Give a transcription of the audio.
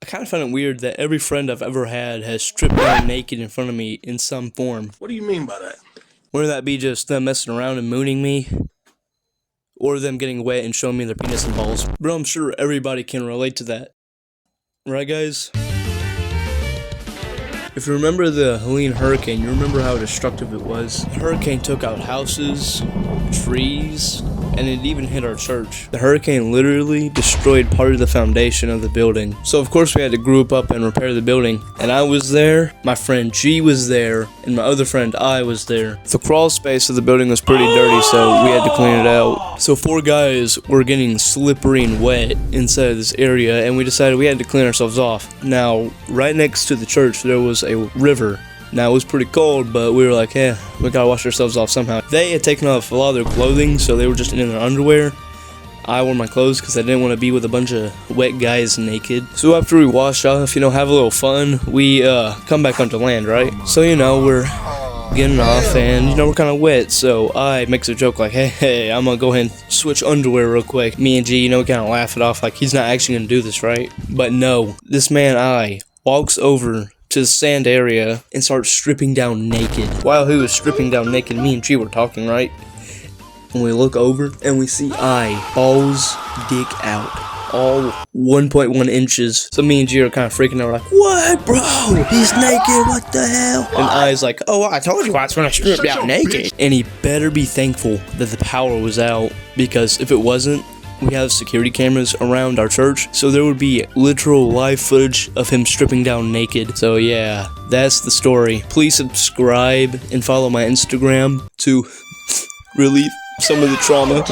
I kind of find it weird that every friend I've ever had has stripped down naked in front of me in some form. What do you mean by that? Whether that be just them messing around and mooning me, or them getting wet and showing me their penis and balls. Bro, I'm sure everybody can relate to that. Right, guys? If you remember the Helene hurricane, you remember how destructive it was. The hurricane took out houses, trees, and it even hit our church. The hurricane literally destroyed part of the foundation of the building. So of course we had to group up and repair the building. And I was there, my friend G was there, and my other friend I was there. The crawl space of the building was pretty dirty, so we had to clean it out. So 4 guys were getting slippery and wet inside of this area, and we decided we had to clean ourselves off. Now, right next to the church, there was a river. Now, it was pretty cold, but we were like, hey, we gotta wash ourselves off somehow. They had taken off a lot of their clothing, so they were just in their underwear. I wore my clothes because I didn't want to be with a bunch of wet guys naked. So after we wash off, have a little fun, we come back onto land, right? So, we're getting off, and, we're kind of wet, so I makes a joke like, hey, I'm gonna go ahead and switch underwear real quick. Me and G, kind of laugh it off like he's not actually gonna do this, right? But no, this man, I, walks over to the sand area and starts stripping down naked. While he was stripping down naked, me and G were talking, right? And we look over and we see I balls dick out, all 1.1 inches. So me and G are kind of freaking out. We're like, what, bro? He's naked. What the hell? And I's like, oh, I told you I was gonna strip down naked. And he better be thankful that the power was out, because if it wasn't, we have security cameras around our church, so there would be literal live footage of him stripping down naked. So yeah, that's the story. Please subscribe and follow my Instagram to relieve some of the trauma.